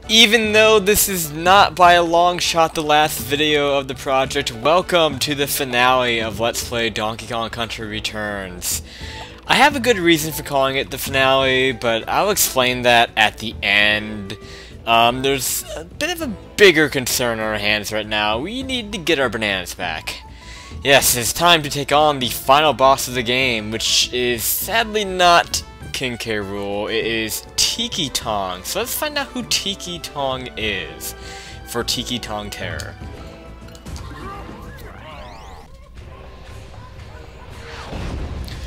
Even though this is not by a long shot the last video of the project, welcome to the finale of Let's Play Donkey Kong Country Returns. I have a good reason for calling it the finale, but I'll explain that at the end. There's a bit of a bigger concern on our hands right now. We need to get our bananas back. Yes, it's time to take on the final boss of the game, which is sadly not King K. Rool. It is Tiki Tong. So let's find out who Tiki Tong is for Tiki Tong Terror.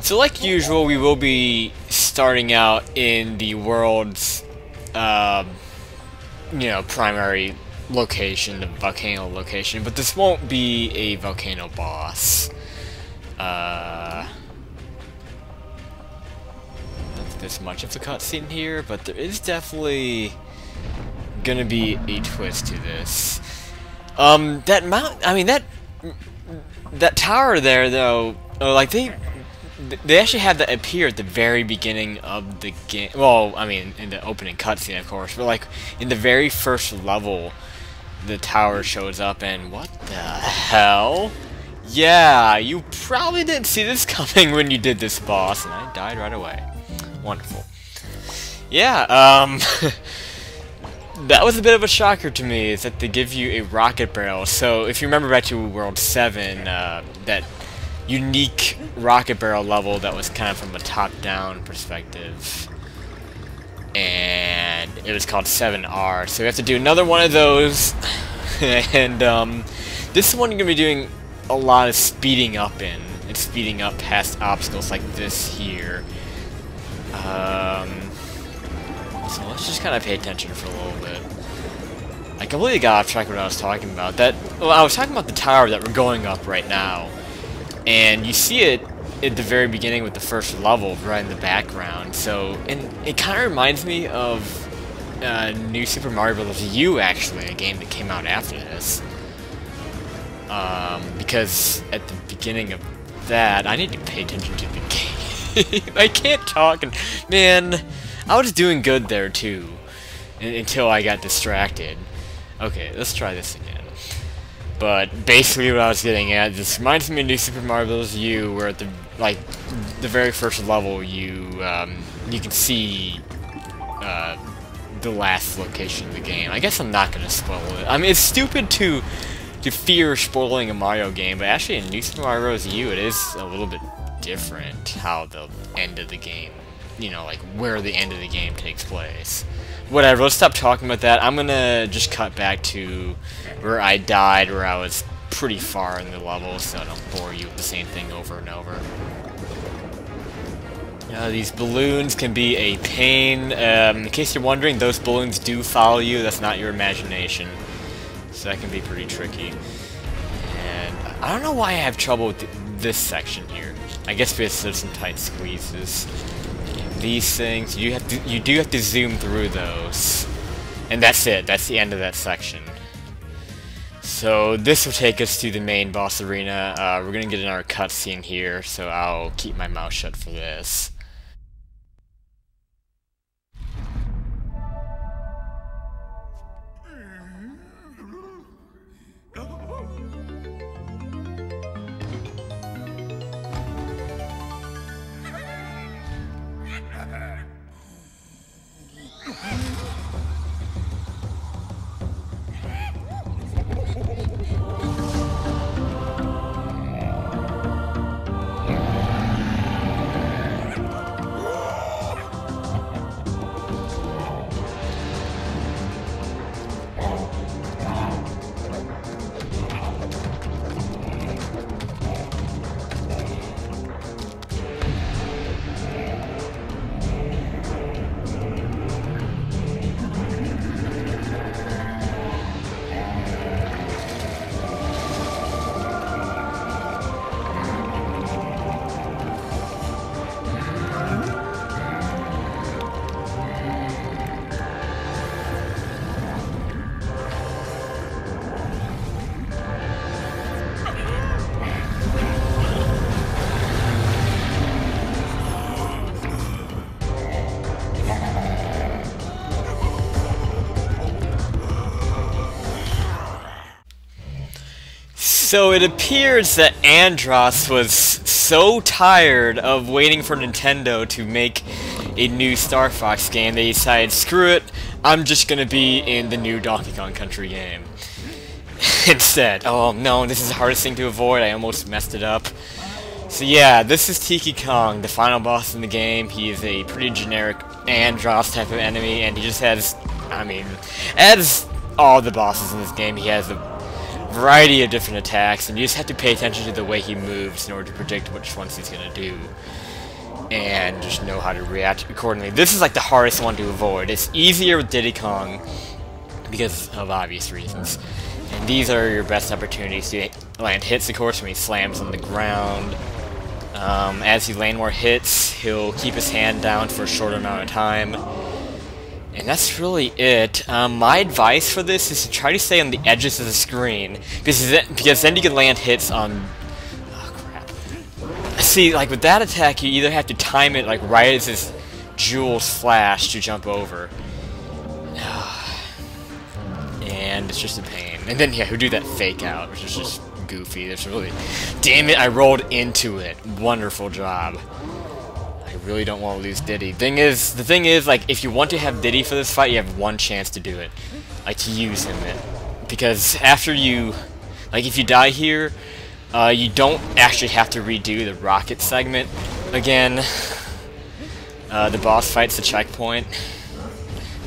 So like usual, we will be starting out in the world's, primary location, the volcano location, but this won't be a volcano boss. Not this much of a cutscene here, but there is definitely gonna be a twist to this. That tower there, though, like they actually had that appear at the very beginning of the game. Well, I mean, in the opening cutscene, of course, but like in the very first level, the tower shows up, and what the hell? Yeah, you probably didn't see this coming when you did this boss, and I died right away. Wonderful. Yeah, that was a bit of a shocker to me, is that they give you a rocket barrel. So, if you remember back to World 7, that unique rocket barrel level that was kind of from a top-down perspective, and it was called 7R, so we have to do another one of those. And this one you're going to be doing a lot of speeding up in. It's speeding up past obstacles like this here. So let's just kind of pay attention for a little bit. I completely got off track of what I was talking about. I was talking about the tower that we're going up right now. And you see it at the very beginning with the first level right in the background. So, and it kind of reminds me of New Super Mario Bros. U, actually, a game that came out after this. Because at the beginning of that, I need to pay attention to the game. I can't talk, and man, I was doing good there too, until I got distracted. Okay, let's try this again. But basically what I was getting at, this reminds me of New Super Mario Bros. U, where at the very first level you can see the last location of the game. I guess I'm not gonna spoil it. I mean, it's stupid to fear spoiling a Mario game, but actually in New Super Mario Bros. U it is a little bit different how the end of the game, like where the end of the game takes place. Whatever, let's stop talking about that. I'm gonna just cut back to where I died, where I was pretty far in the level, so I don't bore you with the same thing over and over. These balloons can be a pain. In case you're wondering, those balloons do follow you. That's not your imagination. So that can be pretty tricky. And I don't know why I have trouble with this section here. I guess because there's some tight squeezes. These things, you do have to zoom through those. And that's it. That's the end of that section. So this will take us to the main boss arena. We're gonna get another cutscene here, so I'll keep my mouth shut for this. So it appears that Andros was so tired of waiting for Nintendo to make a new Star Fox game, they decided, screw it, I'm just gonna be in the new Donkey Kong Country game. Instead. Oh no, this is the hardest thing to avoid, I almost messed it up. So yeah, this is Tiki Kong, the final boss in the game. He is a pretty generic Andros type of enemy, and he just has, I mean, as all the bosses in this game, he has a variety of different attacks, and you just have to pay attention to the way he moves in order to predict which ones he's gonna do, and just know how to react accordingly. This is like the hardest one to avoid. It's easier with Diddy Kong because of obvious reasons, and these are your best opportunities to land hits, of course, when he slams on the ground. As you land more hits, he'll keep his hand down for a short amount of time. And that's really it. My advice for this is to try to stay on the edges of the screen, because then you can land hits on... Oh, crap. See, like with that attack, you either have to time it like right as his jewels flash to jump over. And it's just a pain. And then, yeah, he'll do that fake out, which is just goofy. There's really... Damn it, I rolled into it. Wonderful job. I really don't want to lose Diddy. The thing is, like, if you want to have Diddy for this fight, you have one chance to do it. Like, to use him. Because after you... Like, if you die here, you don't actually have to redo the rocket segment again. The boss fight's the checkpoint.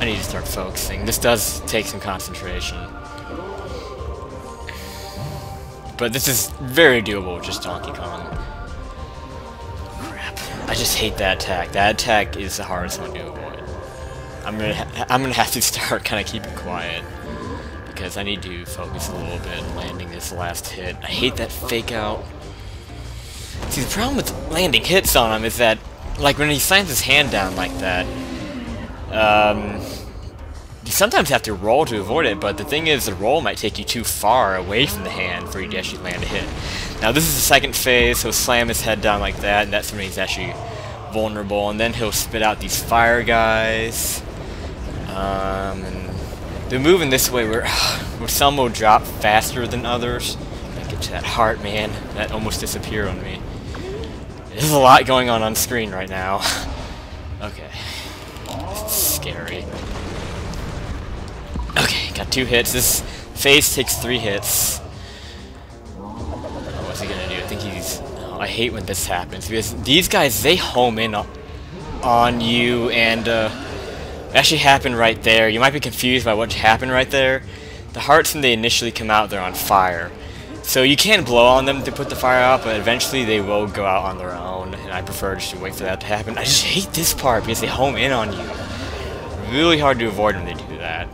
I need to start focusing. This does take some concentration. But this is very doable with just Donkey Kong. Crap. I just hate that attack. That attack is the hardest one to avoid. I'm gonna have to start kind of keeping quiet, because I need to focus a little bit landing this last hit. I hate that fake out. See, the problem with landing hits on him is that, like, when he slams his hand down like that, you sometimes have to roll to avoid it, but the thing is, the roll might take you too far away from the hand for you to actually land a hit. Now, this is the second phase, so he'll slam his head down like that, and that's when he's actually vulnerable, and then he'll spit out these fire guys. And they're moving this way where some will drop faster than others. Gotta get to that heart, man. That almost disappeared on me. There's a lot going on screen right now. Okay. This is scary. Okay, got 2 hits. This phase takes 3 hits. What's he gonna do? I think he's... Oh, I hate when this happens, because these guys, they home in on you, and it actually happened right there. You might be confused by what happened right there. The hearts, when they initially come out, they're on fire. So you can't blow on them to put the fire out, but eventually they will go out on their own, and I prefer just to wait for that to happen. I just hate this part, because they home in on you. Really hard to avoid when they do that.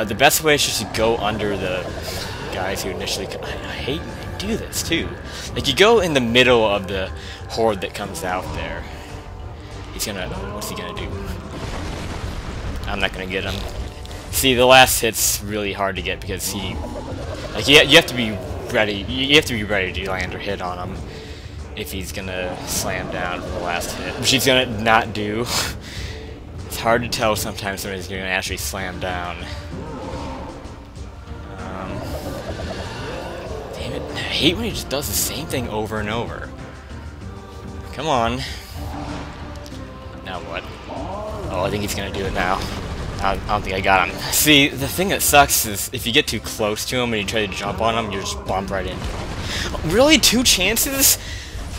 The best way is just to go under the guys who initially come. I hate when they do this, too. Like, you go in the middle of the horde that comes out there. He's gonna... What's he gonna do? I'm not gonna get him. See, the last hit's really hard to get because he... Like, you have to be ready. You have to be ready to land a hit on him if he's gonna slam down for the last hit, which he's gonna not do. It's hard to tell sometimes when he's gonna actually slam down. Damn it. I hate when he just does the same thing over and over. Come on. Now what? Oh, I think he's gonna do it now. I don't think I got him. See, the thing that sucks is if you get too close to him and you try to jump on him, you just bump right into him. Really? 2 chances?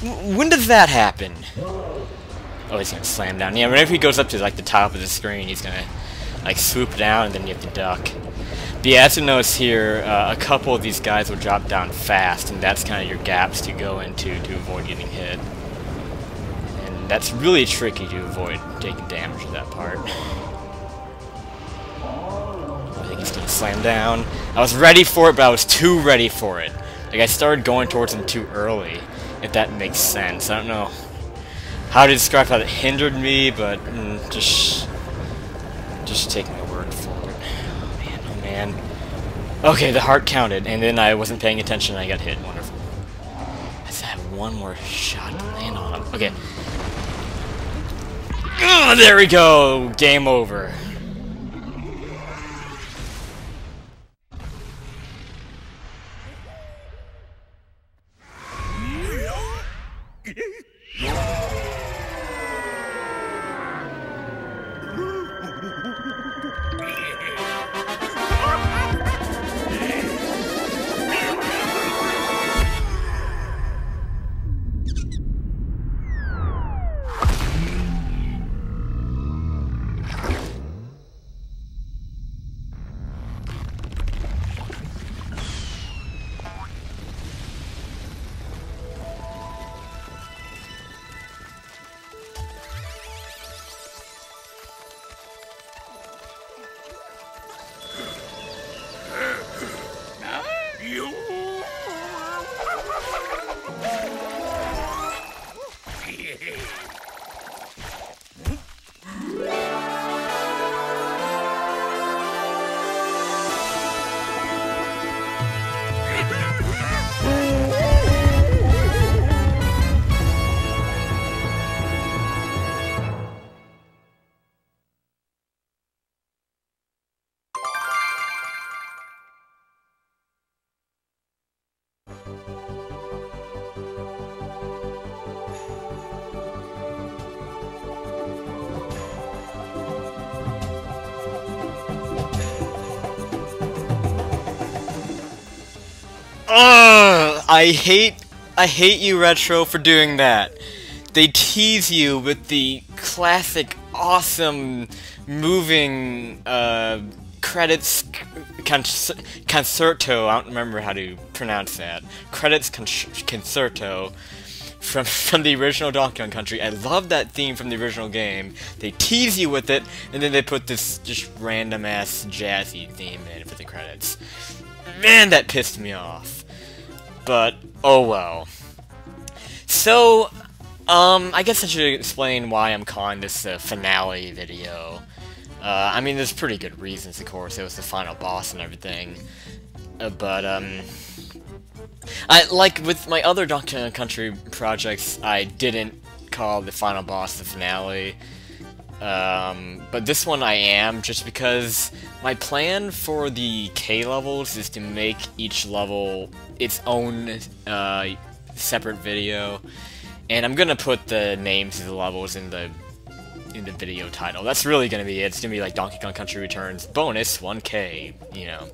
When does that happen? Oh, he's gonna slam down. Yeah, whenever he goes up to like the top of the screen, he's gonna like swoop down, and then you have to duck. But yeah, as you notice here, a couple of these guys will drop down fast, and that's kind of your gaps to go into to avoid getting hit. And that's really tricky to avoid taking damage with that part. I think he's gonna slam down. I was ready for it, but I was too ready for it. Like, I started going towards him too early, if that makes sense. I don't know how to describe how that hindered me, but just take my word for it. Oh man, oh man. Okay, the heart counted, and then I wasn't paying attention and I got hit. Wonderful. I just have one more shot to land on him. Okay. Oh, there we go! Game over. Ugh! I hate you, Retro, for doing that. They tease you with the classic, awesome, moving, credits concerto. I don't remember how to pronounce that. Credits concerto from the original Donkey Kong Country. I love that theme from the original game. They tease you with it, and then they put this just random ass jazzy theme in for the credits. Man, that pissed me off. But oh well. So, I guess I should explain why I'm calling this a finale video. I mean, there's pretty good reasons, of course. It was the final boss and everything. Like with my other Donkey Kong Country projects, I didn't call the final boss the finale. But this one I am, just because my plan for the K levels is to make each level its own separate video, and I'm gonna put the names of the levels in the video title. That's really gonna be it. It's gonna be like Donkey Kong Country Returns bonus 1K. You know,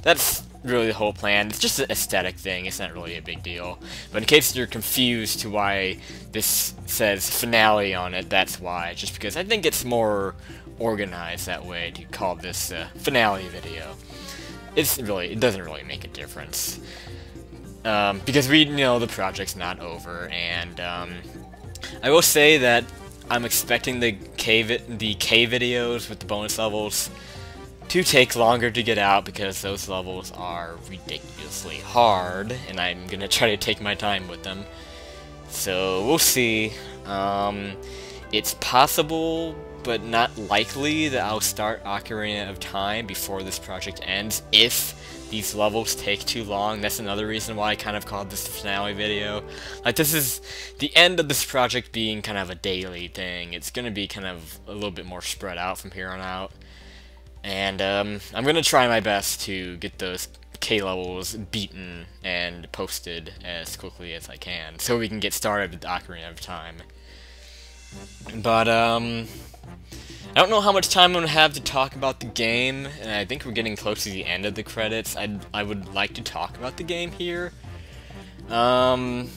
that's really the whole plan. It's just an aesthetic thing. It's not really a big deal. But in case you're confused to why this says finale on it, that's why. Just because I think it's more organized that way to call this a finale video. It doesn't really make a difference. Because we know the project's not over, and I will say that I'm expecting the K videos with the bonus levels to take longer to get out because those levels are ridiculously hard, and I'm gonna try to take my time with them. So we'll see. It's possible, but not likely, that I'll start Ocarina of Time before this project ends if these levels take too long. That's another reason why I kind of called this the finale video. Like, this is the end of this project being kind of a daily thing. It's gonna be kind of a little bit more spread out from here on out. And I'm gonna try my best to get those K levels beaten and posted as quickly as I can, so we can get started with Ocarina of Time. But I don't know how much time I'm gonna have to talk about the game, and I think we're getting close to the end of the credits. I would like to talk about the game here. Really,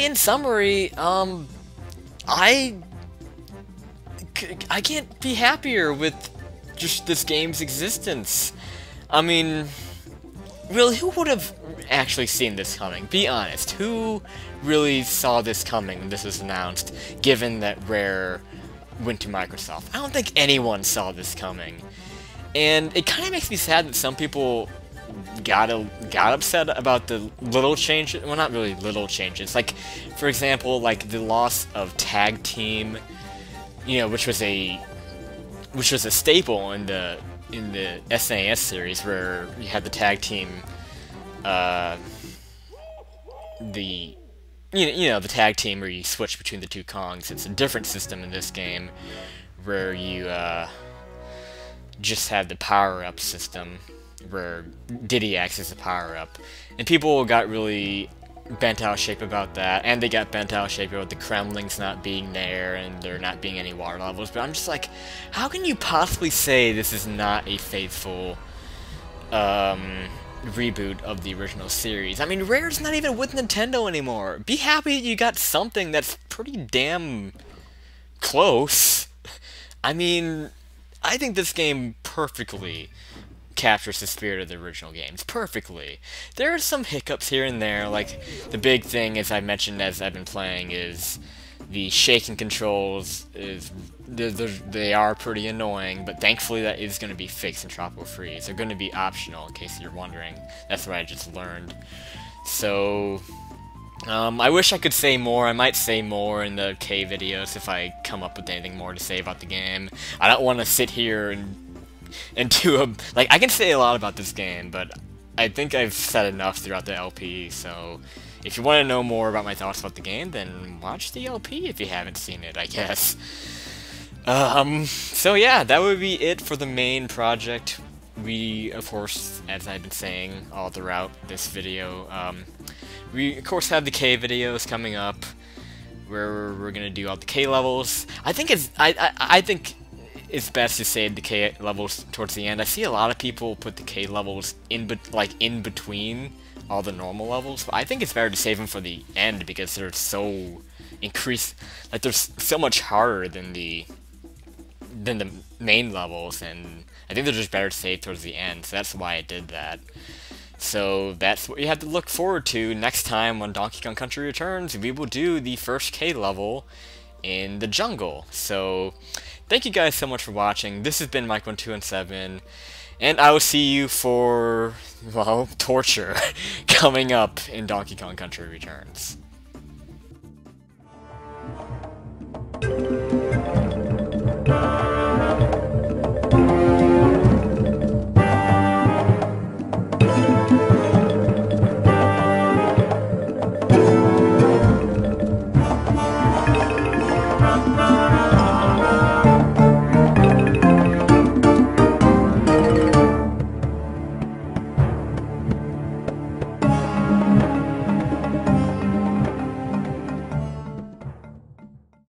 in summary, I can't be happier with just this game's existence. I mean, really, who would have actually seen this coming? Be honest, who really saw this coming when this was announced, given that Rare went to Microsoft? I don't think anyone saw this coming. And it kind of makes me sad that some people got upset about the little changes. Well, not really little changes. Like, for example, like the loss of Tag Team, you know, which was a staple in the SNES series, where you had the tag team, the tag team where you switch between the two Kongs. It's a different system in this game, where you just have the power-up system, where Diddy acts as a power-up, and people got really bent out of shape about that, and they got bent out of shape about the Kremlings not being there and there not being any water levels. But I'm just like, how can you possibly say this is not a faithful reboot of the original series? I mean, Rare's not even with Nintendo anymore. Be happy you got something that's pretty damn close. I mean, I think this game perfectly captures the spirit of the original games perfectly. There are some hiccups here and there, like the big thing, as I mentioned as I've been playing, is the shaking controls. They are pretty annoying, but thankfully that is going to be fixed in Tropical Freeze. They're going to be optional, in case you're wondering. That's what I just learned. So I wish I could say more. I might say more in the K videos if I come up with anything more to say about the game. I don't want to sit here and do a... Like, I can say a lot about this game, but I think I've said enough throughout the LP, so if you want to know more about my thoughts about the game, then watch the LP if you haven't seen it, I guess. So yeah, that would be it for the main project we, of course, as I've been saying all throughout this video, we, of course, have the K videos coming up, where we're gonna do all the K levels. I think I think it's best to save the K levels towards the end. I see a lot of people put the K levels in between all the normal levels, but I think it's better to save them for the end because they're so they're so much harder than the main levels, and I think they're just better to save towards the end, so that's why I did that. So that's what you have to look forward to next time when Donkey Kong Country returns. We will do the first K level in the jungle. So thank you guys so much for watching. This has been Mike1217, and I will see you for, well, torture coming up in Donkey Kong Country Returns.